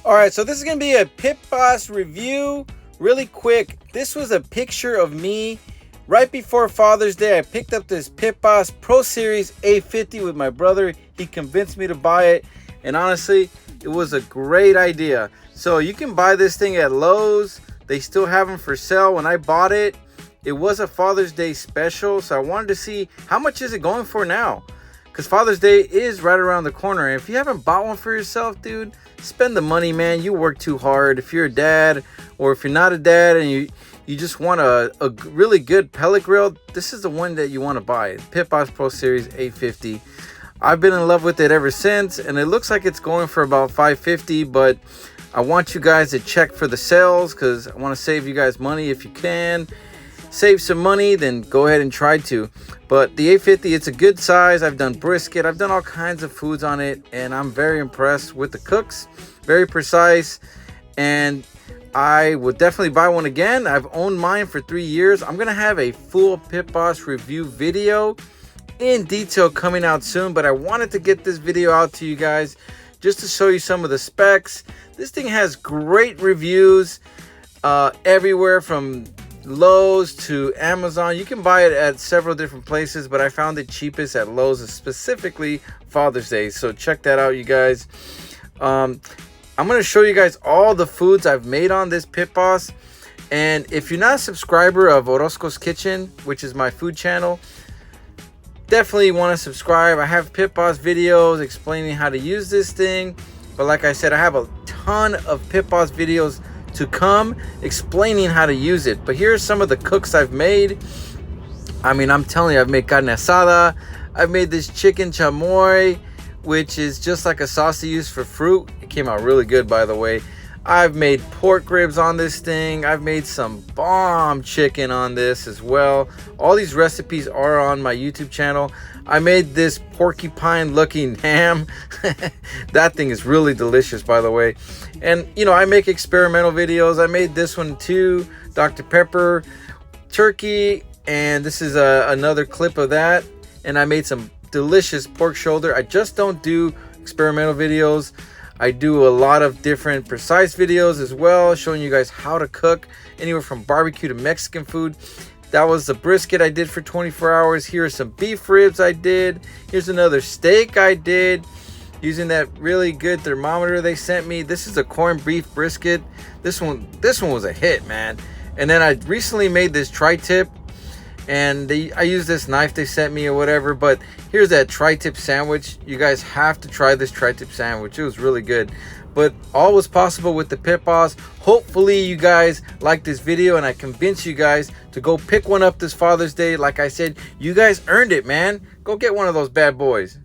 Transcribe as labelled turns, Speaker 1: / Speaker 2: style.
Speaker 1: All right, so this is gonna be a Pit Boss review. Really quick, this was a picture of me right before Father's Day. I picked up this Pit Boss Pro Series A50 with my brother. He convinced me to buy it, and honestly, it was a great idea. So you can buy this thing at Lowe's. They still have them for sale. When I bought it, it was a Father's Day special, so I wanted to see how much is it going for now, because Father's Day is right around the corner. And if you haven't bought one for yourself, dude, spend the money, man. You work too hard. If you're a dad, or if you're not a dad and you just want a really good pellet grill, this is the one that you want to buy. Pit Boss Pro Series A50. I've been in love with it ever since, and it looks like it's going for about $550, but I want you guys to check for the sales because I want to save you guys money. If you can save some money, then go ahead and try to. But the A50, it's a good size. I've done brisket, I've done all kinds of foods on it, and I'm very impressed with the cooks. Very precise, and I would definitely buy one again. I've owned mine for 3 years. I'm gonna have a full Pit Boss review video in detail coming out soon, but I wanted to get this video out to you guys just to show you some of the specs. This thing has great reviews everywhere from Lowe's to Amazon. You can buy it at several different places, but I found it cheapest at Lowe's, specifically Father's Day. So check that out, you guys. I'm going to show you guys all the foods I've made on this Pit Boss. And if you're not a subscriber of Orozco's Kitchen, which is my food channel, definitely want to subscribe. I have Pit Boss videos explaining how to use this thing. But like I said, I have a ton of Pit Boss videos to come explaining how to use it. But here's some of the cooks I've made. I mean, I'm telling you, I've made carne asada. I've made this chicken chamoy, which is just like a sauce to use for fruit. It came out really good, by the way. I've made pork ribs on this thing. I've made some bomb chicken on this as well. All these recipes are on my YouTube channel. I made this porcupine looking ham. That thing is really delicious, by the way. And you know, I make experimental videos. I made this one too, Dr. Pepper turkey, and this is another clip of that. And I made some delicious pork shoulder. I just don't do experimental videos. I do a lot of different precise videos as well, showing you guys how to cook anywhere from barbecue to Mexican food. That was the brisket I did for 24 hours. Here are some beef ribs I did. Here's another steak I did using that really good thermometer they sent me. This is a corned beef brisket. This one was a hit, man. And then I recently made this tri-tip, and I used this knife they sent me or whatever, but here's that tri-tip sandwich. You guys have to try this tri-tip sandwich. It was really good. But all was possible with the Pit Boss. Hopefully you guys like this video and I convince you guys to go pick one up this Father's Day. Like I said, you guys earned it, man. Go get one of those bad boys.